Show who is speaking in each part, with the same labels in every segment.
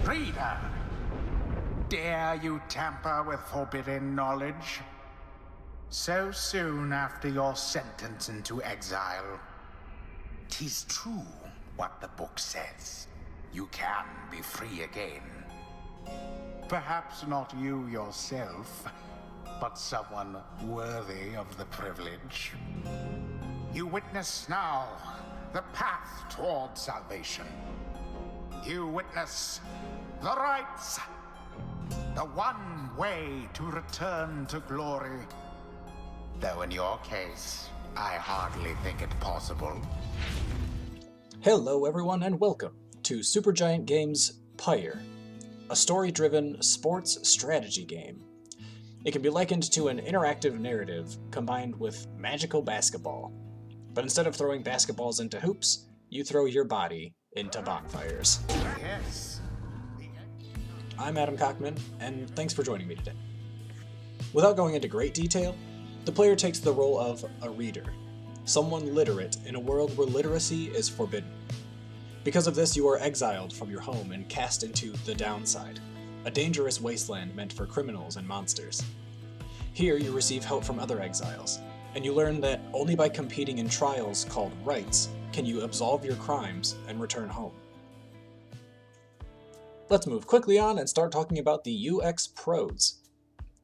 Speaker 1: Reader, dare you tamper with forbidden knowledge? So soon after your sentence into exile. 'Tis true what the book says. You can be free again. Perhaps not you yourself, but someone worthy of the privilege. You witness now the path toward salvation. You witness the rights, the one way to return to glory. Though in your case, I hardly think it possible.
Speaker 2: Hello everyone and welcome to Supergiant Games' Pyre, a story-driven sports strategy game. It can be likened to an interactive narrative combined with magical basketball. But instead of throwing basketballs into hoops, you throw your body into bonfires.
Speaker 1: Yes.
Speaker 2: I'm Adam Cockman, and thanks for joining me today. Without going into great detail, the player takes the role of a reader, someone literate in a world where literacy is forbidden. Because of this, you are exiled from your home and cast into the downside, a dangerous wasteland meant for criminals and monsters. Here, you receive help from other exiles, and you learn that only by competing in trials called rights can you absolve your crimes and return home. Let's move quickly on and start talking about the UX pros.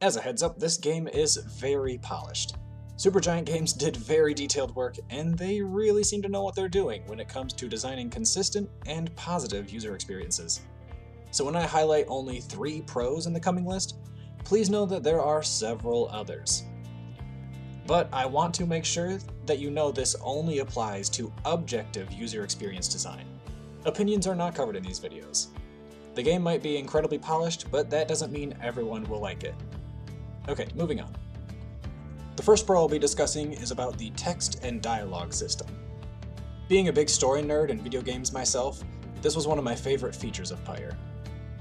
Speaker 2: As a heads up, this game is very polished. Supergiant Games did very detailed work, and they really seem to know what they're doing when it comes to designing consistent and positive user experiences. So when I highlight only 3 pros in the coming list, please know that there are several others. But I want to make sure that you know this only applies to objective user experience design. Opinions are not covered in these videos. The game might be incredibly polished, but that doesn't mean everyone will like it. Okay, moving on. The first pro I'll be discussing is about the text and dialogue system. Being a big story nerd in video games myself, this was one of my favorite features of Pyre.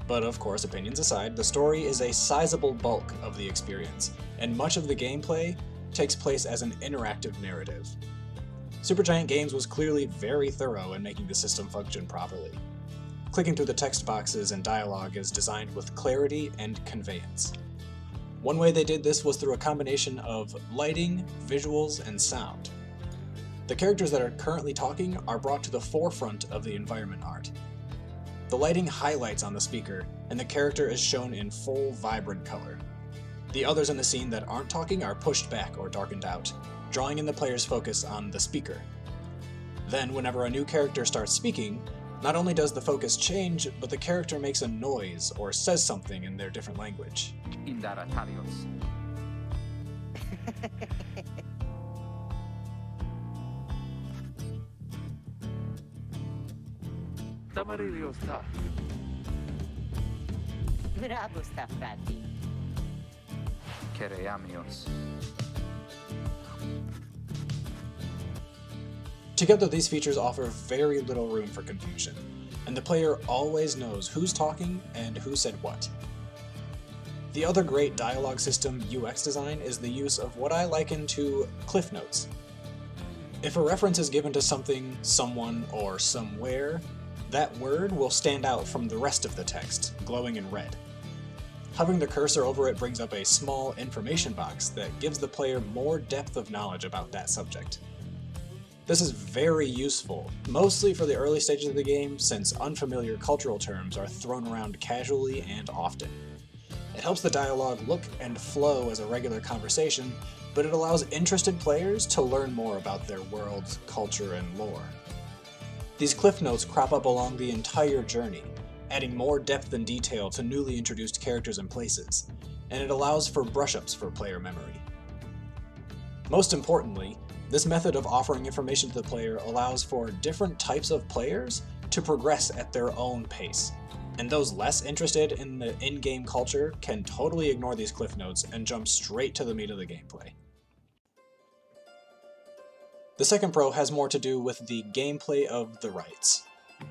Speaker 2: But of course, opinions aside, the story is a sizable bulk of the experience, and much of the gameplay takes place as an interactive narrative. Supergiant Games was clearly very thorough in making the system function properly. Clicking through the text boxes and dialogue is designed with clarity and conveyance. One way they did this was through a combination of lighting, visuals, and sound. The characters that are currently talking are brought to the forefront of the environment art. The lighting highlights on the speaker, and the character is shown in full, vibrant color. The others in the scene that aren't talking are pushed back or darkened out, drawing in the player's focus on the speaker. Then, whenever a new character starts speaking, not only does the focus change, but the character makes a noise or says something in their different language.
Speaker 3: Indaratarios. Tamarillos ta.
Speaker 4: Bravo sta frati.
Speaker 3: Kereamios.
Speaker 2: Together, these features offer very little room for confusion, and the player always knows who's talking and who said what. The other great dialogue system UX design is the use of what I liken to cliff notes. If a reference is given to something, someone, or somewhere, that word will stand out from the rest of the text, glowing in red. Hovering the cursor over it brings up a small information box that gives the player more depth of knowledge about that subject. This is very useful, mostly for the early stages of the game, since unfamiliar cultural terms are thrown around casually and often. It helps the dialogue look and flow as a regular conversation, but it allows interested players to learn more about their world, culture, and lore. These cliff notes crop up along the entire journey, adding more depth and detail to newly introduced characters and places, and it allows for brush-ups for player memory. Most importantly, this method of offering information to the player allows for different types of players to progress at their own pace, and those less interested in the in-game culture can totally ignore these cliff notes and jump straight to the meat of the gameplay. The second pro has more to do with the gameplay of the rights,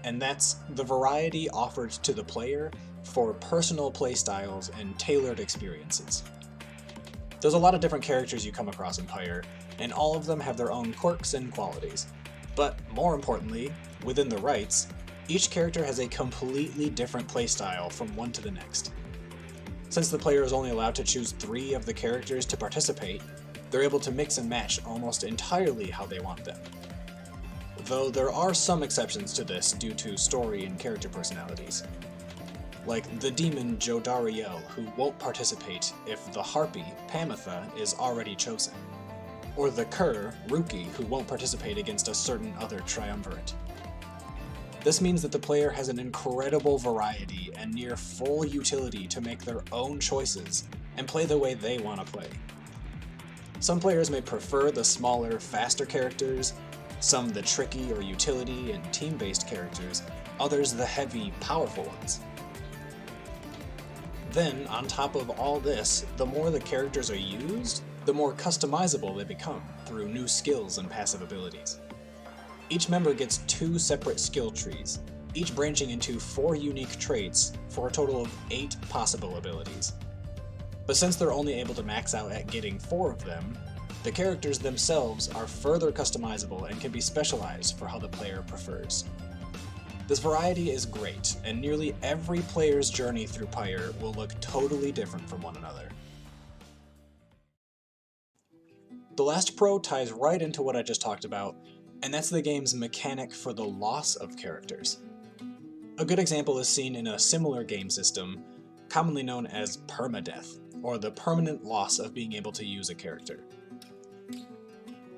Speaker 2: and that's the variety offered to the player for personal playstyles and tailored experiences. There's a lot of different characters you come across in Pyre, and all of them have their own quirks and qualities. But more importantly, within the rights, Each character has a completely different playstyle from one to the next. Since the player is only allowed to choose 3 of the characters to participate, they're able to mix and match almost entirely how they want them. Though there are some exceptions to this due to story and character personalities. Like the demon Jodariel, who won't participate if the harpy, Pamitha, is already chosen. Or the cur, Ruki, who won't participate against a certain other triumvirate. This means that the player has an incredible variety and near full utility to make their own choices and play the way they want to play. Some players may prefer the smaller, faster characters, some the tricky or utility and team-based characters, others the heavy, powerful ones. Then, on top of all this, the more the characters are used, the more customizable they become through new skills and passive abilities. Each member gets 2 separate skill trees, each branching into 4 unique traits for a total of 8 possible abilities. But since they're only able to max out at getting 4 of them, the characters themselves are further customizable and can be specialized for how the player prefers. This variety is great, and nearly every player's journey through Pyre will look totally different from one another. The last pro ties right into what I just talked about, and that's the game's mechanic for the loss of characters. A good example is seen in a similar game system, commonly known as permadeath, or the permanent loss of being able to use a character.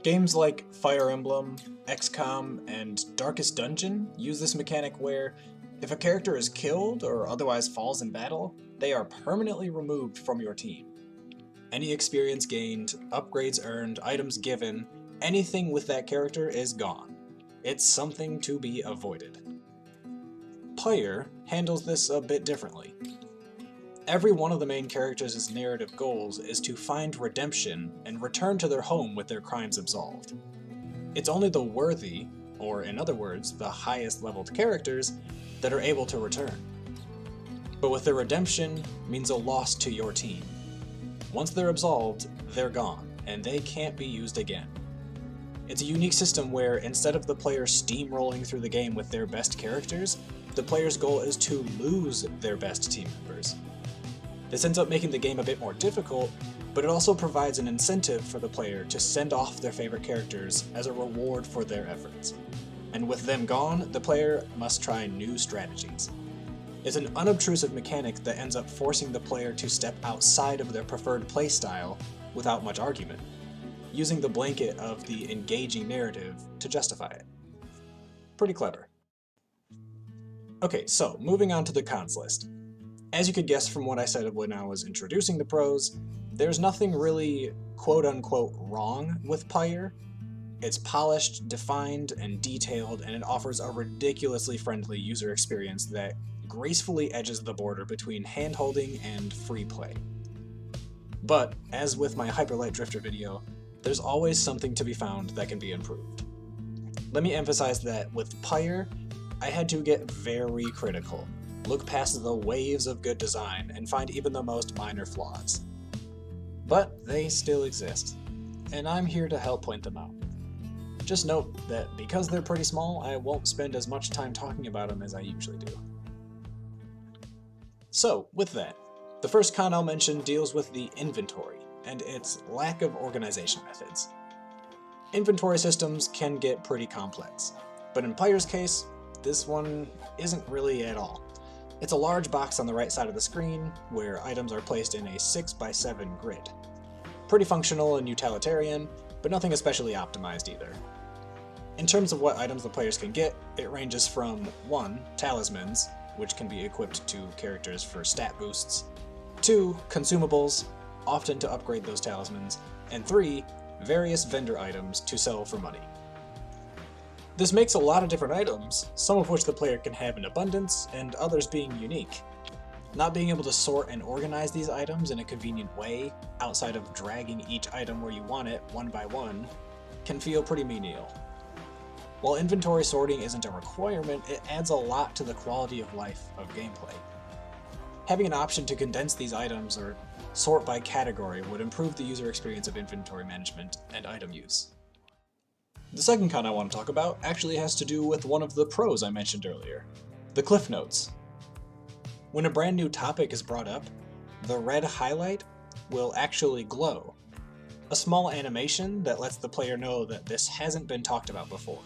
Speaker 2: Games like Fire Emblem, XCOM, and Darkest Dungeon use this mechanic where, if a character is killed or otherwise falls in battle, they are permanently removed from your team. Any experience gained, upgrades earned, items given, anything with that character is gone. It's something to be avoided. Pyre handles this a bit differently. Every one of the main characters' narrative goals is to find redemption and return to their home with their crimes absolved. It's only the worthy, or in other words, the highest leveled characters, that are able to return. But with their redemption means a loss to your team. Once they're absolved, they're gone, and they can't be used again. It's a unique system where, instead of the player steamrolling through the game with their best characters, the player's goal is to lose their best team members. This ends up making the game a bit more difficult, but it also provides an incentive for the player to send off their favorite characters as a reward for their efforts. And with them gone, the player must try new strategies. It's an unobtrusive mechanic that ends up forcing the player to step outside of their preferred playstyle without much argument, using the blanket of the engaging narrative to justify it. Pretty clever. Okay, so moving on to the cons list. As you could guess from what I said when I was introducing the pros, there's nothing really quote-unquote wrong with Pyre. It's polished, defined, and detailed, and it offers a ridiculously friendly user experience that gracefully edges the border between hand-holding and free play. But, as with my Hyperlight Drifter video, there's always something to be found that can be improved. Let me emphasize that with Pyre, I had to get very critical, look past the waves of good design, and find even the most minor flaws. But they still exist, and I'm here to help point them out. Just note that because they're pretty small, I won't spend as much time talking about them as I usually do. So, with that, the first con I'll mention deals with the inventory, and its lack of organization methods. Inventory systems can get pretty complex, but in Pyre's case, this one isn't really at all. It's a large box on the right side of the screen, where items are placed in a 6x7 grid. Pretty functional and utilitarian, but nothing especially optimized either. In terms of what items the players can get, it ranges from 1. Talismans, which can be equipped to characters for stat boosts, 2. Consumables, often to upgrade those talismans, and 3. Various vendor items to sell for money. This makes a lot of different items, some of which the player can have in abundance, and others being unique. Not being able to sort and organize these items in a convenient way, outside of dragging each item where you want it one by one, can feel pretty menial. While inventory sorting isn't a requirement, it adds a lot to the quality of life of gameplay. Having an option to condense these items or sort by category would improve the user experience of inventory management and item use. The second con I want to talk about actually has to do with one of the pros I mentioned earlier, the cliff notes. When a brand new topic is brought up, the red highlight will actually glow, a small animation that lets the player know that this hasn't been talked about before,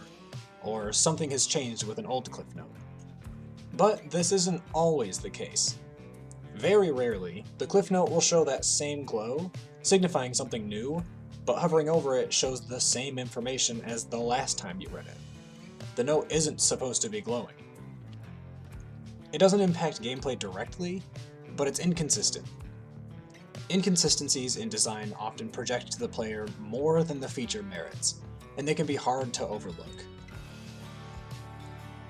Speaker 2: or something has changed with an old cliff note. But this isn't always the case. Very rarely, the cliff note will show that same glow, signifying something new, but hovering over it shows the same information as the last time you read it. The note isn't supposed to be glowing. It doesn't impact gameplay directly, but it's inconsistent. Inconsistencies in design often project to the player more than the feature merits, and they can be hard to overlook.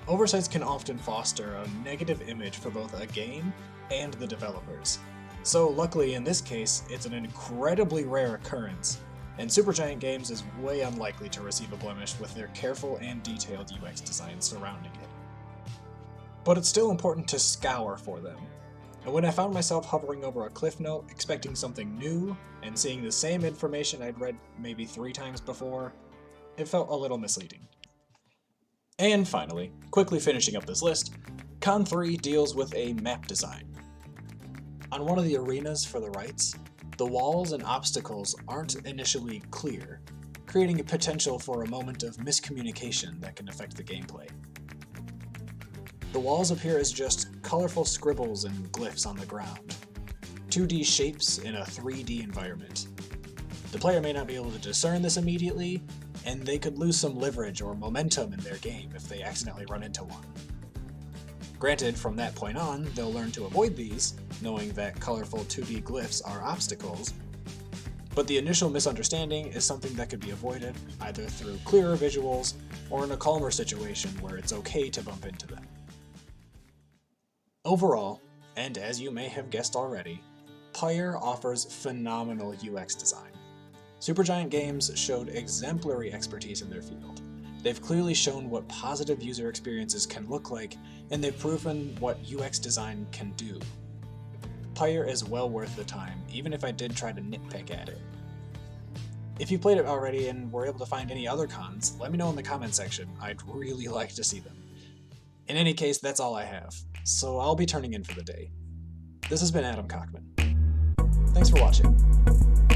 Speaker 2: Oversights can often foster a negative image for both a game and the developers. So luckily in this case, it's an incredibly rare occurrence, and Supergiant Games is way unlikely to receive a blemish with their careful and detailed UX design surrounding it. But it's still important to scour for them, and when I found myself hovering over a cliff note expecting something new, and seeing the same information I'd read maybe 3 times before, it felt a little misleading. And finally, quickly finishing up this list, Con 3 deals with a map design. On one of the arenas for the rights, the walls and obstacles aren't initially clear, creating a potential for a moment of miscommunication that can affect the gameplay. The walls appear as just colorful scribbles and glyphs on the ground, 2D shapes in a 3D environment. The player may not be able to discern this immediately, and they could lose some leverage or momentum in their game if they accidentally run into one. Granted, from that point on, they'll learn to avoid these, knowing that colorful 2D glyphs are obstacles, but the initial misunderstanding is something that could be avoided either through clearer visuals or in a calmer situation where it's okay to bump into them. Overall, and as you may have guessed already, Pyre offers phenomenal UX design. Supergiant Games showed exemplary expertise in their field. They've clearly shown what positive user experiences can look like, and they've proven what UX design can do. Pyre is well worth the time, even if I did try to nitpick at it. If you played it already and were able to find any other cons, let me know in the comment section. I'd really like to see them. In any case, that's all I have, so I'll be turning in for the day. This has been Adam Cockman. Thanks for watching.